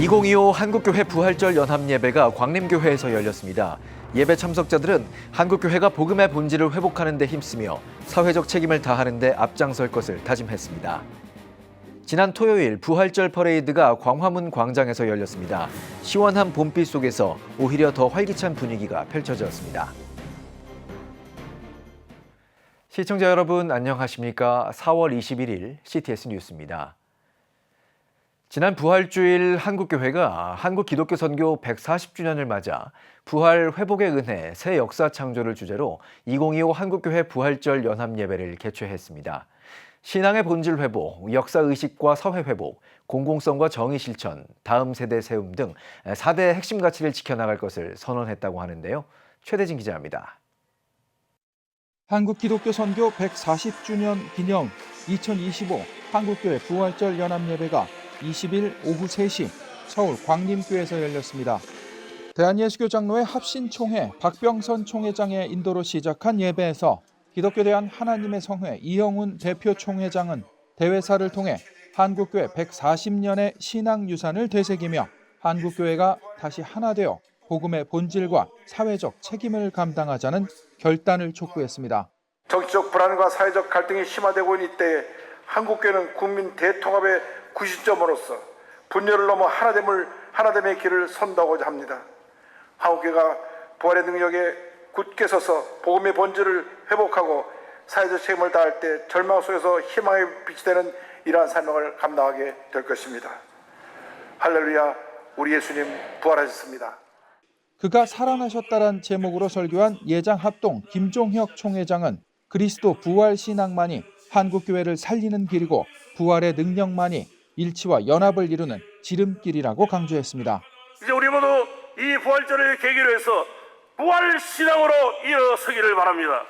2025 한국교회 부활절 연합예배가 광림교회에서 열렸습니다. 예배 참석자들은 한국교회가 복음의 본질을 회복하는 데 힘쓰며 사회적 책임을 다하는 데 앞장설 것을 다짐했습니다. 지난 토요일 부활절 퍼레이드가 광화문 광장에서 열렸습니다. 시원한 봄비 속에서 오히려 더 활기찬 분위기가 펼쳐졌습니다. 시청자 여러분 안녕하십니까? 4월 21일 CTS 뉴스입니다. 지난 부활주일 한국교회가 한국기독교 선교 140주년을 맞아 부활 회복의 은혜 새 역사 창조를 주제로 2025 한국교회 부활절 연합예배를 개최했습니다. 신앙의 본질 회복, 역사의식과 사회회복, 공공성과 정의 실천, 다음 세대 세움 등 4대 핵심 가치를 지켜나갈 것을 선언했다고 하는데요. 최대진 기자입니다. 한국기독교 선교 140주년 기념 2025 한국교회 부활절 연합예배가 20일 오후 3시 서울 광림교회에서 열렸습니다. 대한예수교장로회 합신총회 박병선 총회장의 인도로 시작한 예배에서 기독교 대한 하나님의 성회 이영훈 대표 총회장은 대회사를 통해 한국교회 140년의 신앙유산을 되새기며 한국교회가 다시 하나 되어 복음의 본질과 사회적 책임을 감당하자는 결단을 촉구했습니다. 정치적 불안과 사회적 갈등이 심화되고 있는 이때에 한국교회는 국민 대통합의 구시점으로서 분열을 넘어 하나됨의 길을 선다고자 합니다. 한국교회가 부활의 능력에 굳게 서서 복음의 본질을 회복하고 사회적 책임을 다할 때 절망 속에서 희망의 빛이 되는 이러한 사명을 감당하게 될 것입니다. 할렐루야, 우리 예수님 부활하셨습니다. 그가 살아나셨다란 제목으로 설교한 예장합동 김종혁 총회장은 그리스도 부활 신앙만이 한국교회를 살리는 길이고 부활의 능력만이 일치와 연합을 이루는 지름길이라고 강조했습니다. 이제 우리 모두 이 부활절을 계기로 해서 부활 신앙으로 일어서기를 바랍니다.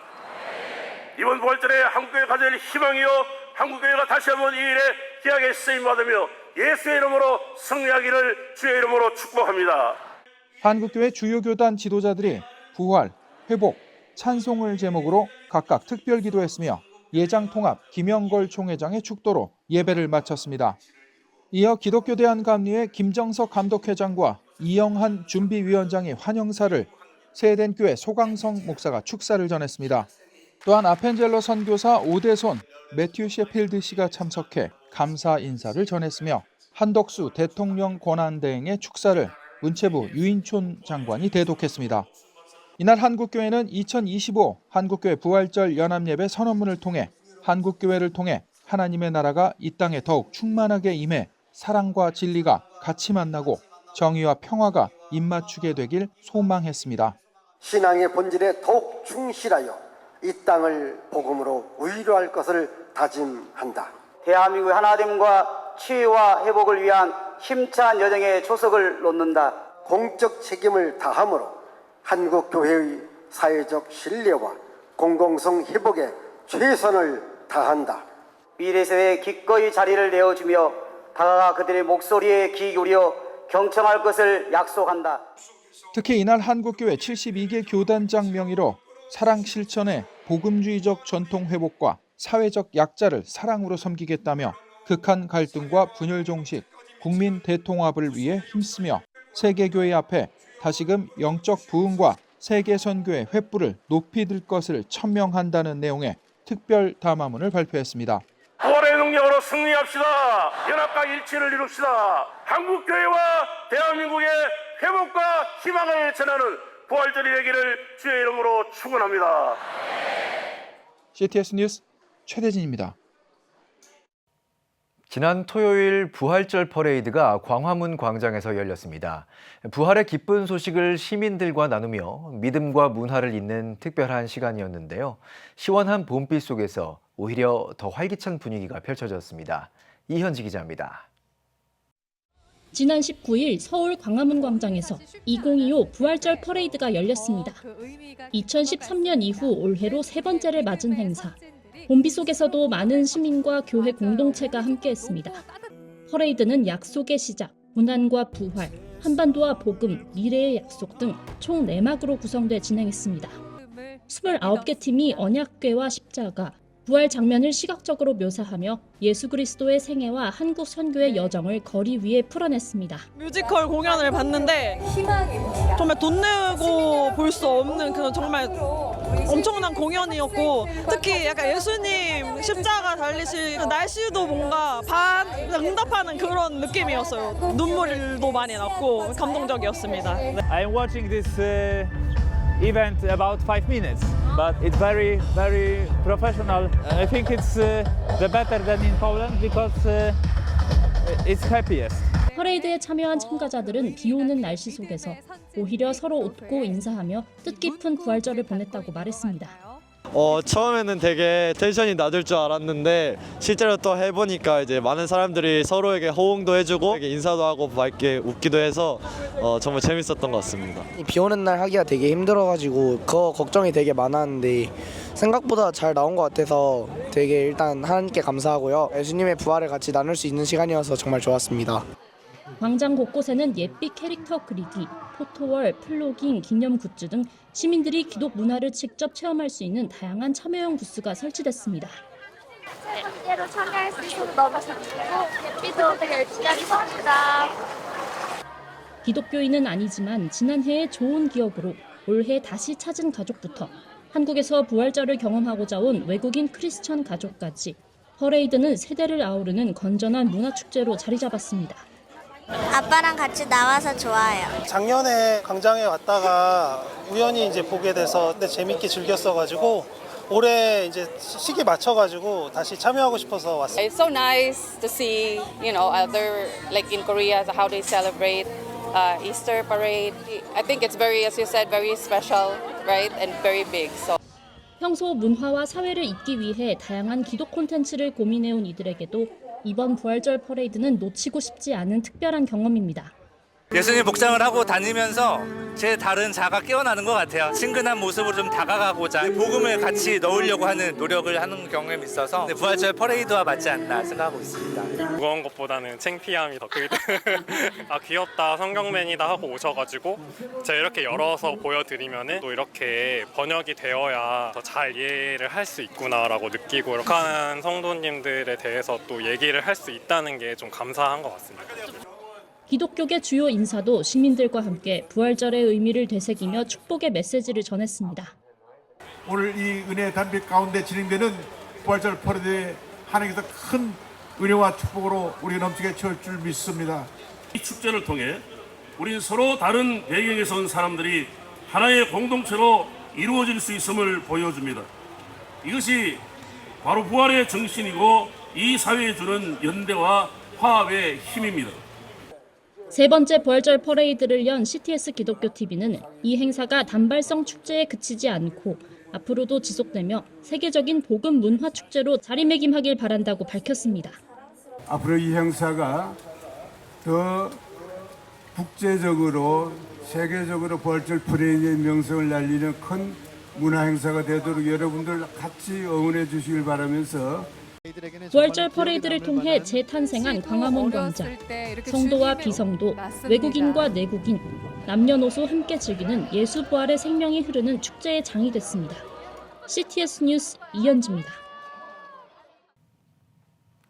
이번 부활절에 한국교회가 가질 희망이요 한국교회가 다시 한번 이 일에 귀하게 쓰임받으며 예수의 이름으로 승리하기를 주의 이름으로 축복합니다. 한국교회 주요 교단 지도자들이 부활, 회복, 찬송을 제목으로 각각 특별 기도했으며 예장통합 김영걸 총회장의 축도로 예배를 마쳤습니다. 이어 기독교 대한감리회 김정석 감독회장과 이영한 준비위원장이 환영사를, 세덴교회 소강성 목사가 축사를 전했습니다. 또한 아펜젤러 선교사 오대손, 매튜 셰필드 씨가 참석해 감사 인사를 전했으며 한덕수 대통령 권한대행의 축사를 문체부 유인촌 장관이 대독했습니다. 이날 한국교회는 2025 한국교회 부활절 연합예배 선언문을 통해 한국교회를 통해 하나님의 나라가 이 땅에 더욱 충만하게 임해 사랑과 진리가 같이 만나고 정의와 평화가 입맞추게 되길 소망했습니다. 신앙의 본질에 더욱 충실하여 이 땅을 복음으로 위로할 것을 다짐한다. 대한민국의 하나됨과 치유와 회복을 위한 힘찬 여정의 초석을 놓는다. 공적 책임을 다함으로 한국교회의 사회적 신뢰와 공공성 회복에 최선을 다한다. 미래 세대에 기꺼이 자리를 내어주며 다가가 그들의 목소리에 귀 기울여 경청할 것을 약속한다. 특히 이날 한국교회 72개 교단장 명의로 사랑 실천의 복음주의적 전통 회복과 사회적 약자를 사랑으로 섬기겠다며 극한 갈등과 분열 종식, 국민 대통합을 위해 힘쓰며 세계교회 앞에 다시금 영적 부흥과 세계 선교의 횃불을 높이 들 것을 천명한다는 내용의 특별 담화문을 발표했습니다. 부활의 능력으로 승리합시다. 연합과 일치를 이룹시다. 한국교회와 대한민국의 회복과 희망을 전하는 부활절이 되기를 주의 이름으로 축원합니다. CTS 뉴스 최대진입니다. 지난 토요일 부활절 퍼레이드가 광화문 광장에서 열렸습니다. 부활의 기쁜 소식을 시민들과 나누며 믿음과 문화를 잇는 특별한 시간이었는데요. 시원한 봄비 속에서 오히려 더 활기찬 분위기가 펼쳐졌습니다. 이현지 기자입니다. 지난 19일 서울 광화문 광장에서 2025 부활절 퍼레이드가 열렸습니다. 2013년 이후 올해로 세 번째를 맞은 행사. 봄비 속에서도 많은 시민과 교회 공동체가 함께했습니다. 퍼레이드는 약속의 시작, 고난과 부활, 한반도와 복음, 미래의 약속 등 총 4막으로 구성돼 진행했습니다. 29개 팀이 언약궤와 십자가, 부활 장면을 시각적으로 묘사하며 예수 그리스도의 생애와 한국 선교의 여정을 거리 위에 풀어냈습니다. 뮤지컬 공연을 봤는데 정말 돈 내고 볼 수 없는 그런 정말 엄청난 공연이었고, 특히 약간 예수님 십자가 달리실 그 날씨도 뭔가 응답하는 그런 느낌이었어요. 눈물도 많이 났고 감동적이었습니다. I'm watching this event about 5 minutes, but it's very professional. I think it's the better than in Poland because it's happiest. 퍼레이드에 참여한 참가자들은 비 오는 날씨 속에서 오히려 서로 웃고 인사하며 뜻깊은 부활절을 보냈다고 말했습니다. 처음에는 되게 텐션이 낮을 줄 알았는데 실제로 또 해보니까 이제 많은 사람들이 서로에게 호응도 해주고 인사도 하고 밝게 웃기도 해서 정말 재밌었던 것 같습니다. 비 오는 날 하기가 되게 힘들어가지고 그거 걱정이 되게 많았는데 생각보다 잘 나온 것 같아서 되게 일단 하나님께 감사하고요. 예수님의 부활을 같이 나눌 수 있는 시간이어서 정말 좋았습니다. 광장 곳곳에는 예빛 캐릭터 그리기, 포토월, 플로깅, 기념 굿즈 등 시민들이 기독 문화를 직접 체험할 수 있는 다양한 참여형 부스가 설치됐습니다. 세 번째로 참여할 수 있어서 너무 기쁘고 예삐도 되게 열심히 하겠습니다. 기독교인은 아니지만 지난해의 좋은 기억으로 올해 다시 찾은 가족부터 한국에서 부활절을 경험하고자 온 외국인 크리스천 가족까지 퍼레이드는 세대를 아우르는 건전한 문화축제로 자리 잡았습니다. 아빠랑 같이 나와서 좋아요. 작년에 광장에 왔다가 우연히 이제 보게 돼서 근데 재밌게 즐겼어가지고 올해 이제 시기 맞춰가지고 다시 참여하고 싶어서 왔어요. It's so nice to see, other like in Korea how they celebrate Easter parade. I think it's very, as you said, very special, right, and very big. So. 평소 문화와 사회를 잇기 위해 다양한 기독 콘텐츠를 고민해온 이들에게도 이번 부활절 퍼레이드는 놓치고 싶지 않은 특별한 경험입니다. 예수님 복장을 하고 다니면서 제 다른 자가 깨어나는 것 같아요. 친근한 모습으로 좀 다가가고자 복음을 같이 넣으려고 하는 노력을 하는 경험이 있어서 부활절 퍼레이드와 맞지 않나 생각하고 있습니다. 무거운 것보다는 창피함이 더 크기 때문에 아 귀엽다 성경맨이다 하고 오셔가지고 제가 이렇게 열어서 보여드리면은 또 이렇게 번역이 되어야 더 잘 이해를 할 수 있구나라고 느끼고 이렇게 하는 성도님들에 대해서 또 얘기를 할 수 있다는 게 좀 감사한 것 같습니다. 기독교계 주요 인사도 시민들과 함께 부활절의 의미를 되새기며 축복의 메시지를 전했습니다. 오늘 이 은혜 단빛 가운데 진행되는 부활절 퍼레이드에 하나님께서 큰 은혜와 축복으로 우리 넘치게 채울 줄 믿습니다. 이 축제를 통해 우리 서로 다른 배경에서 온 사람들이 하나의 공동체로 이루어질 수 있음을 보여줍니다. 이것이 바로 부활의 정신이고 이 사회에 주는 연대와 화합의 힘입니다. 세 번째 부활절 퍼레이드를 연 CTS 기독교TV는 이 행사가 단발성 축제에 그치지 않고 앞으로도 지속되며 세계적인 복음 문화 축제로 자리매김하길 바란다고 밝혔습니다. 앞으로 이 행사가 더 국제적으로 세계적으로 부활절 퍼레이드의 명성을 날리는 큰 문화 행사가 되도록 여러분들 같이 응원해 주시길 바라면서 부활절 퍼레이드를 통해 재탄생한 광화문 광장, 성도와 비성도, 외국인과 내국인, 남녀노소 함께 즐기는 예수 부활의 생명이 흐르는 축제의 장이 됐습니다. CTS 뉴스 이현지입니다.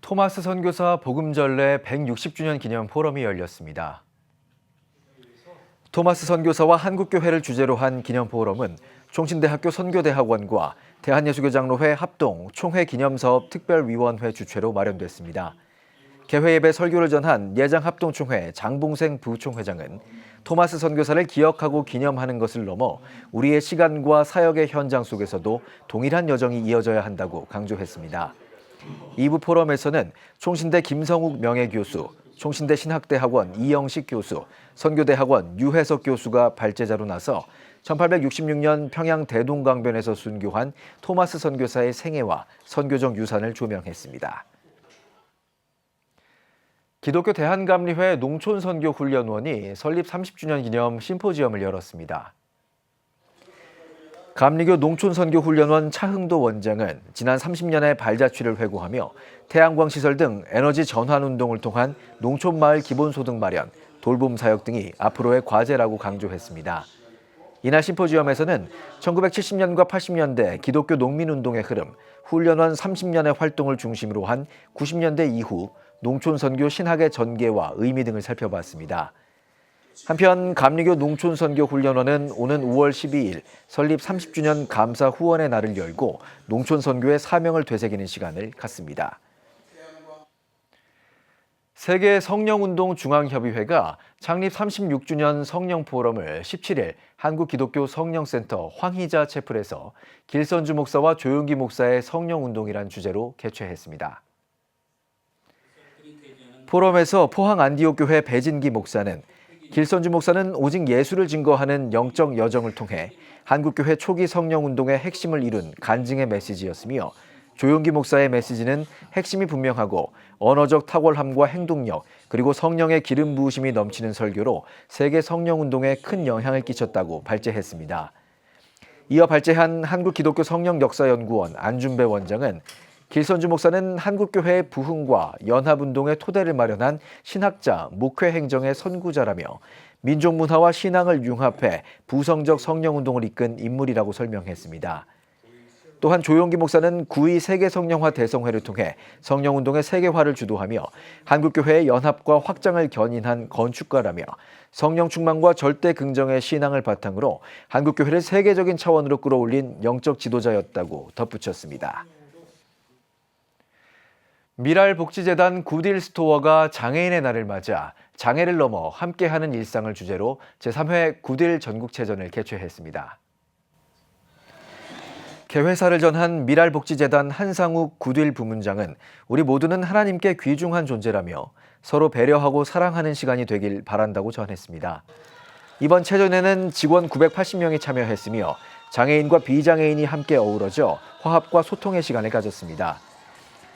토마스 선교사 복음전례 160주년 기념 포럼이 열렸습니다. 토마스 선교사와 한국교회를 주제로 한 기념 포럼은 총신대학교 선교대학원과 대한예수교장로회 합동 총회 기념사업 특별위원회 주최로 마련됐습니다. 개회 예배 설교를 전한 예장합동총회 장봉생 부총회장은 토마스 선교사를 기억하고 기념하는 것을 넘어 우리의 시간과 사역의 현장 속에서도 동일한 여정이 이어져야 한다고 강조했습니다. 2부 포럼에서는 총신대 김성욱 명예교수, 총신대 신학대학원 이영식 교수, 선교대학원 유혜석 교수가 발제자로 나서 1866년 평양 대동강변에서 순교한 토마스 선교사의 생애와 선교적 유산을 조명했습니다. 기독교 대한감리회 농촌선교훈련원이 설립 30주년 기념 심포지엄을 열었습니다. 감리교 농촌선교훈련원 차흥도 원장은 지난 30년의 발자취를 회고하며 태양광 시설 등 에너지 전환 운동을 통한 농촌마을 기본소득 마련, 돌봄 사역 등이 앞으로의 과제라고 강조했습니다. 이날 심포지엄에서는 1970년과 80년대 기독교 농민운동의 흐름, 훈련원 30년의 활동을 중심으로 한 90년대 이후 농촌선교 신학의 전개와 의미 등을 살펴봤습니다. 한편 감리교 농촌선교훈련원은 오는 5월 12일 설립 30주년 감사 후원의 날을 열고 농촌선교의 사명을 되새기는 시간을 갖습니다. 세계 성령운동 중앙협의회가 창립 36주년 성령포럼을 17일 한국기독교 성령센터 황희자 채플에서 길선주 목사와 조용기 목사의 성령운동이란 주제로 개최했습니다. 포럼에서 포항 안디옥교회 배진기 목사는 길선주 목사는 오직 예수를 증거하는 영적 여정을 통해 한국교회 초기 성령운동의 핵심을 이룬 간증의 메시지였으며 조용기 목사의 메시지는 핵심이 분명하고 언어적 탁월함과 행동력 그리고 성령의 기름 부으심이 넘치는 설교로 세계 성령운동에 큰 영향을 끼쳤다고 발제했습니다. 이어 발제한 한국기독교 성령역사연구원 안준배 원장은 길선주 목사는 한국교회의 부흥과 연합운동의 토대를 마련한 신학자, 목회 행정의 선구자라며 민족문화와 신앙을 융합해 부성적 성령운동을 이끈 인물이라고 설명했습니다. 또한 조용기 목사는 9.2 세계성령화 대성회를 통해 성령운동의 세계화를 주도하며 한국교회의 연합과 확장을 견인한 건축가라며 성령 충만과 절대 긍정의 신앙을 바탕으로 한국교회를 세계적인 차원으로 끌어올린 영적 지도자였다고 덧붙였습니다. 미랄복지재단 굿일 스토어가 장애인의 날을 맞아 장애를 넘어 함께하는 일상을 주제로 제3회 굿일 전국체전을 개최했습니다. 개회사를 전한 미랄복지재단 한상욱 굿일 부문장은 우리 모두는 하나님께 귀중한 존재라며 서로 배려하고 사랑하는 시간이 되길 바란다고 전했습니다. 이번 체전에는 직원 980명이 참여했으며 장애인과 비장애인이 함께 어우러져 화합과 소통의 시간을 가졌습니다.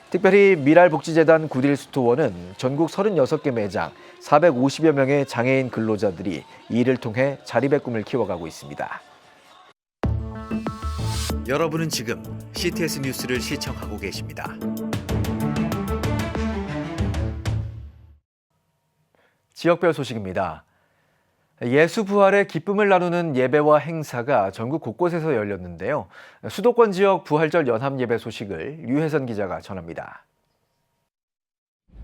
특별히 미랄복지재단 굿일 스토어는 전국 36개 매장 450여 명의 장애인 근로자들이 이 일을 통해 자립의 꿈을 키워가고 있습니다. 여러분은 지금 CTS 뉴스를 시청하고 계십니다. 지역별 소식입니다. 예수 부활의 기쁨을 나누는 예배와 행사가 전국 곳곳에서 열렸는데요. 수도권 지역 부활절 연합 예배 소식을 류혜선 기자가 전합니다.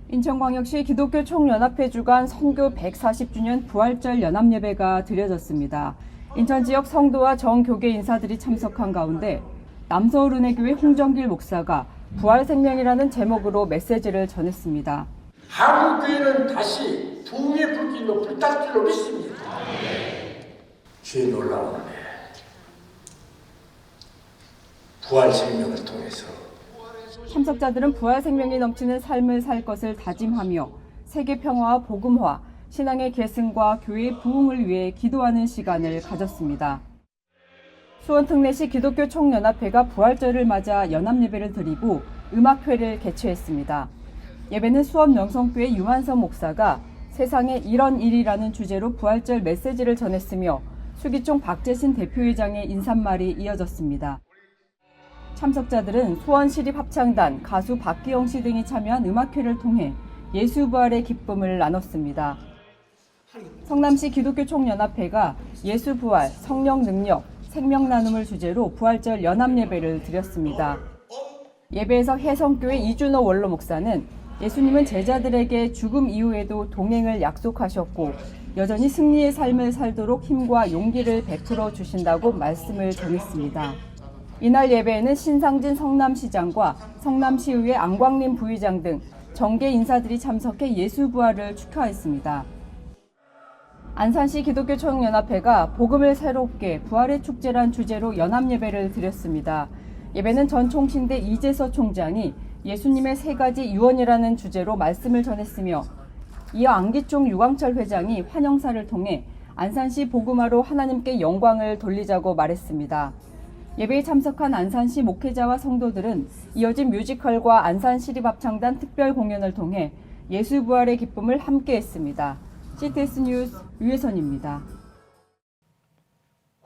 인천광역시 기독교 총연합회 주관 선교 140주년 부활절 연합 예배가 드려졌습니다. 인천 지역 성도와 정교계 인사들이 참석한 가운데 남서울은혜교회 홍정길 목사가 부활생명이라는 제목으로 메시지를 전했습니다. 한국교회는 다시 부흥의 불길로 불탈 줄로 믿습니다. 주의 놀라운 은혜, 부활생명을 통해서 참석자들은 부활생명이 넘치는 삶을 살 것을 다짐하며 세계 평화와 복음화, 신앙의 계승과 교회의 부흥을 위해 기도하는 시간을 가졌습니다. 수원특례시 기독교 총연합회가 부활절을 맞아 연합예배를 드리고 음악회를 개최했습니다. 예배는 수원 명성교회 유한선 목사가 세상에 이런 일이라는 주제로 부활절 메시지를 전했으며 수기총 박재신 대표회장의 인사말이 이어졌습니다. 참석자들은 수원시립합창단, 가수 박기영 씨 등이 참여한 음악회를 통해 예수 부활의 기쁨을 나눴습니다. 성남시 기독교 총연합회가 예수 부활, 성령 능력, 생명 나눔을 주제로 부활절 연합 예배를 드렸습니다. 예배에서 혜성교회 이준호 원로 목사는 예수님은 제자들에게 죽음 이후에도 동행을 약속하셨고 여전히 승리의 삶을 살도록 힘과 용기를 베풀어 주신다고 말씀을 전했습니다. 이날 예배에는 신상진 성남시장과 성남시의회 안광림 부의장 등 정계 인사들이 참석해 예수 부활을 축하했습니다. 안산시 기독교 총연합회가 복음을 새롭게 부활의 축제란 주제로 연합 예배를 드렸습니다. 예배는 전 총신대 이재서 총장이 예수님의 세 가지 유언이라는 주제로 말씀을 전했으며 이어 안기총 유광철 회장이 환영사를 통해 안산시 복음화로 하나님께 영광을 돌리자고 말했습니다. 예배에 참석한 안산시 목회자와 성도들은 이어진 뮤지컬과 안산시립합창단 특별 공연을 통해 예수 부활의 기쁨을 함께했습니다. CTS 뉴스 류혜선입니다.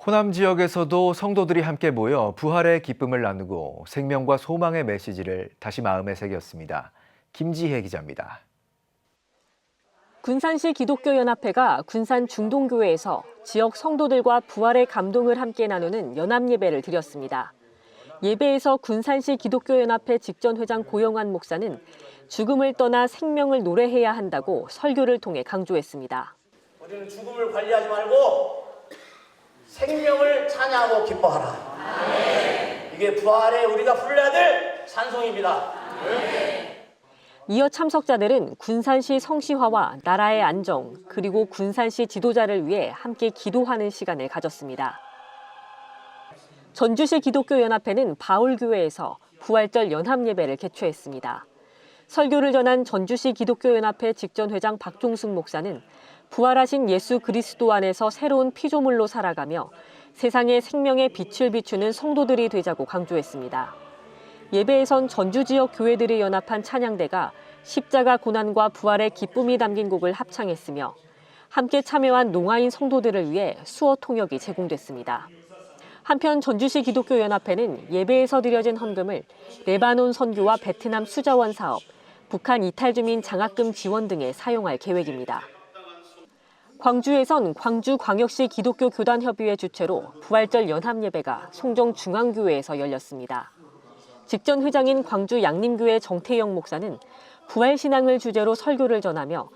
호남 지역에서도 성도들이 함께 모여 부활의 기쁨을 나누고 생명과 소망의 메시지를 다시 마음에 새겼습니다. 김지혜 기자입니다. 군산시 기독교연합회가 군산 중동교회에서 지역 성도들과 부활의 감동을 함께 나누는 연합예배를 드렸습니다. 예배에서 군산시 기독교연합회 직전회장 고영환 목사는 죽음을 떠나 생명을 노래해야 한다고 설교를 통해 강조했습니다. 우리는 죽음을 관리하지 말고 생명을 찬양하고 기뻐하라. 이게 부활에 우리가 불러야 될 찬송입니다. 이어 참석자들은 군산시 성시화와 나라의 안정, 그리고 군산시 지도자를 위해 함께 기도하는 시간을 가졌습니다. 전주시 기독교연합회는 바울교회에서 부활절 연합예배를 개최했습니다. 설교를 전한 전주시 기독교연합회 직전회장 박종숙 목사는 부활하신 예수 그리스도 안에서 새로운 피조물로 살아가며 세상에 생명의 빛을 비추는 성도들이 되자고 강조했습니다. 예배에선 전주 지역 교회들이 연합한 찬양대가 십자가 고난과 부활의 기쁨이 담긴 곡을 합창했으며 함께 참여한 농아인 성도들을 위해 수어 통역이 제공됐습니다. 한편 전주시 기독교연합회는 예배에서 드려진 헌금을 레바논 선교와 베트남 수자원 사업, 북한 이탈 주민 장학금 지원 등에 사용할 계획입니다. 광주에선 광주광역시 기독교교단협의회 주최로 부활절 연합예배가 송정중앙교회에서 열렸습니다. 직전 회장인 광주 양림교회 정태영 목사는 부활신앙을 주제로 설교를 전하며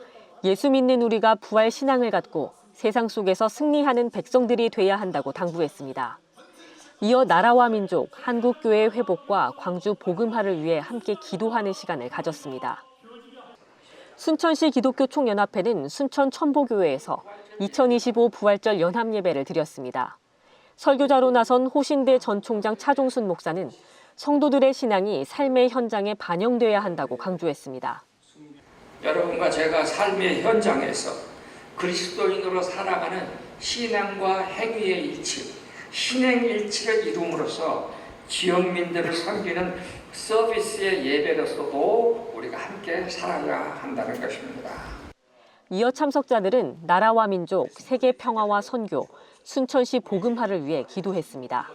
예수 믿는 우리가 부활신앙을 갖고 세상 속에서 승리하는 백성들이 돼야 한다고 당부했습니다. 이어 나라와 민족, 한국교회의 회복과 광주 복음화를 위해 함께 기도하는 시간을 가졌습니다. 순천시 기독교총연합회는 순천 천보교회에서 2025 부활절 연합예배를 드렸습니다. 설교자로 나선 호신대 전 총장 차종순 목사는 성도들의 신앙이 삶의 현장에 반영돼야 한다고 강조했습니다. 여러분과 제가 삶의 현장에서 그리스도인으로 살아가는 신앙과 행위의 일치, 신행일치를 이룸으로써 지역민들을 섬기는 서비스의 예배로서도 우리가 함께 살아야 한다는 것입니다. 이어 참석자들은 나라와 민족, 세계 평화와 선교, 순천시 복음화를 위해 기도했습니다.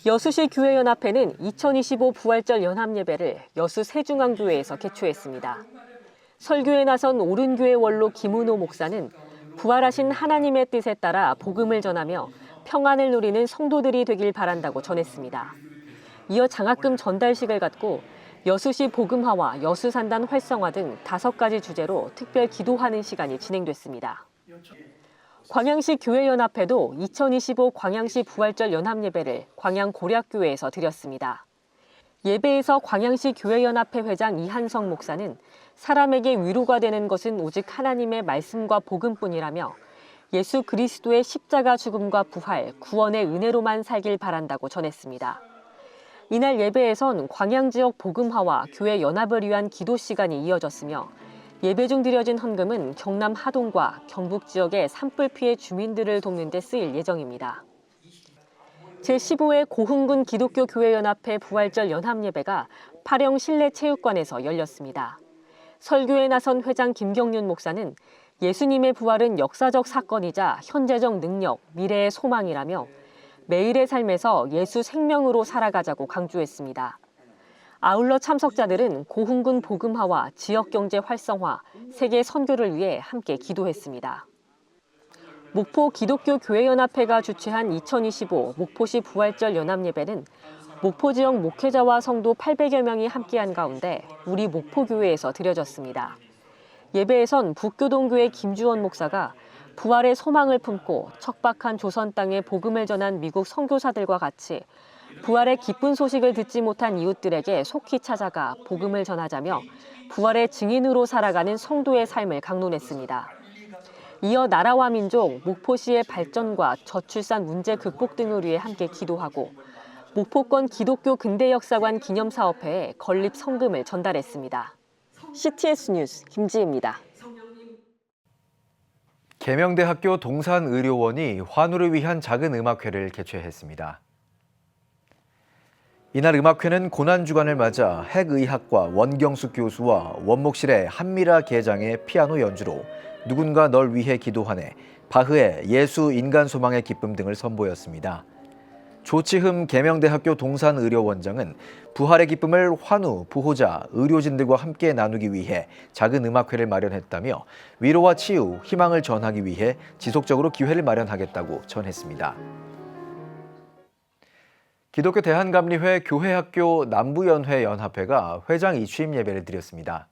여수시 교회연합회는 2025 부활절 연합예배를 여수 세중앙교회에서 개최했습니다. 설교에 나선 오른교회 원로 김은호 목사는 부활하신 하나님의 뜻에 따라 복음을 전하며 평안을 누리는 성도들이 되길 바란다고 전했습니다. 이어 장학금 전달식을 갖고 여수시 복음화와 여수산단 활성화 등 5가지 주제로 특별 기도하는 시간이 진행됐습니다. 광양시 교회연합회도 2025 광양시 부활절 연합예배를 광양 고략교회에서 드렸습니다. 예배에서 광양시 교회연합회 회장 이한성 목사는 사람에게 위로가 되는 것은 오직 하나님의 말씀과 복음뿐이라며 예수 그리스도의 십자가 죽음과 부활, 구원의 은혜로만 살길 바란다고 전했습니다. 이날 예배에선 광양 지역 복음화와 교회 연합을 위한 기도 시간이 이어졌으며 예배 중 드려진 헌금은 경남 하동과 경북 지역의 산불 피해 주민들을 돕는 데 쓰일 예정입니다. 제15회 고흥군 기독교교회연합회 부활절 연합예배가 파령 실내체육관에서 열렸습니다. 설교에 나선 회장 김경윤 목사는 예수님의 부활은 역사적 사건이자 현재적 능력, 미래의 소망이라며 매일의 삶에서 예수 생명으로 살아가자고 강조했습니다. 아울러 참석자들은 고흥군 복음화와 지역경제 활성화, 세계 선교를 위해 함께 기도했습니다. 목포 기독교교회연합회가 주최한 2025 목포시 부활절 연합예배는 목포 지역 목회자와 성도 800여 명이 함께한 가운데 우리 목포교회에서 드려졌습니다. 예배에선 북교동교회 김주원 목사가 부활의 소망을 품고 척박한 조선 땅에 복음을 전한 미국 선교사들과 같이 부활의 기쁜 소식을 듣지 못한 이웃들에게 속히 찾아가 복음을 전하자며 부활의 증인으로 살아가는 성도의 삶을 강론했습니다. 이어 나라와 민족, 목포시의 발전과 저출산 문제 극복 등을 위해 함께 기도하고 목포권 기독교 근대역사관 기념사업회에 건립 성금을 전달했습니다. CTS 뉴스 김지혜입니다. 계명대학교 동산의료원이 환우를 위한 작은 음악회를 개최했습니다. 이날 음악회는 고난주간을 맞아 핵의학과 원경숙 교수와 원목실의 한미라 계장의 피아노 연주로 누군가 널 위해 기도하네, 바흐의 예수 인간 소망의 기쁨 등을 선보였습니다. 조치흠 계명대학교 동산의료원장은 부활의 기쁨을 환우, 부호자, 의료진들과 함께 나누기 위해 작은 음악회를 마련했다며 위로와 치유, 희망을 전하기 위해 지속적으로 기회를 마련하겠다고 전했습니다. 기독교 대한감리회 교회학교 남부연회 연합회가 회장 이취임 예배를 드렸습니다.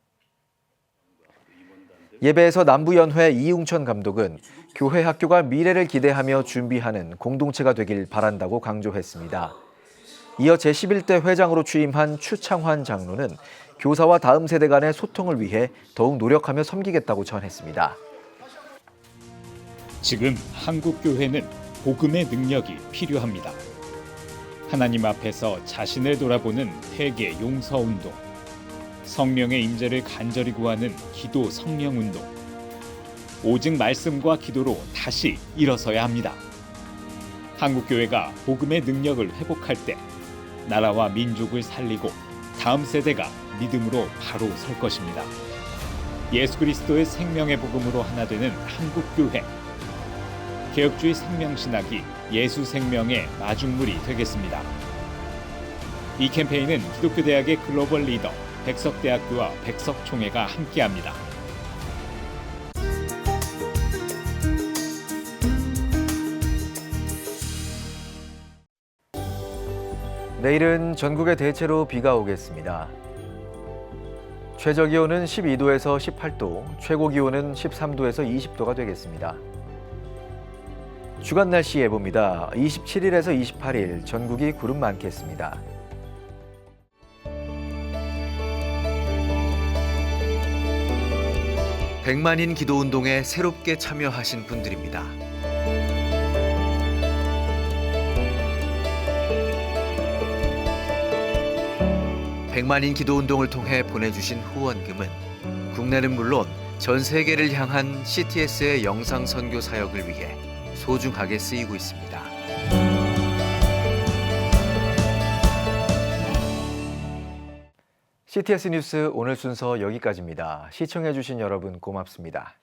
예배에서 남부연회 이웅천 감독은 교회 학교가 미래를 기대하며 준비하는 공동체가 되길 바란다고 강조했습니다. 이어 제11대 회장으로 취임한 추창환 장로는 교사와 다음 세대 간의 소통을 위해 더욱 노력하며 섬기겠다고 전했습니다. 지금 한국 교회는 복음의 능력이 필요합니다. 하나님 앞에서 자신을 돌아보는 회개 용서 운동, 성령의 임재를 간절히 구하는 기도 성령 운동, 오직 말씀과 기도로 다시 일어서야 합니다. 한국교회가 복음의 능력을 회복할 때 나라와 민족을 살리고 다음 세대가 믿음으로 바로 설 것입니다. 예수 그리스도의 생명의 복음으로 하나 되는 한국교회. 개혁주의 생명신학이 예수 생명의 마중물이 되겠습니다. 이 캠페인은 기독교대학의 글로벌 리더 백석대학교와 백석총회가 함께합니다. 내일은 전국에 대체로 비가 오겠습니다. 최저기온은 12도에서 18도, 최고기온은 13도에서 20도가 되겠습니다. 주간 날씨 예보입니다. 27일에서 28일 전국이 구름 많겠습니다. 백만인 기도운동에 새롭게 참여하신 분들입니다. 백만인 기도운동을 통해 보내주신 후원금은 국내는 물론 전 세계를 향한 CTS의 영상 선교 사역을 위해 소중하게 쓰이고 있습니다. CTS 뉴스 오늘 순서 여기까지입니다. 시청해주신 여러분 고맙습니다.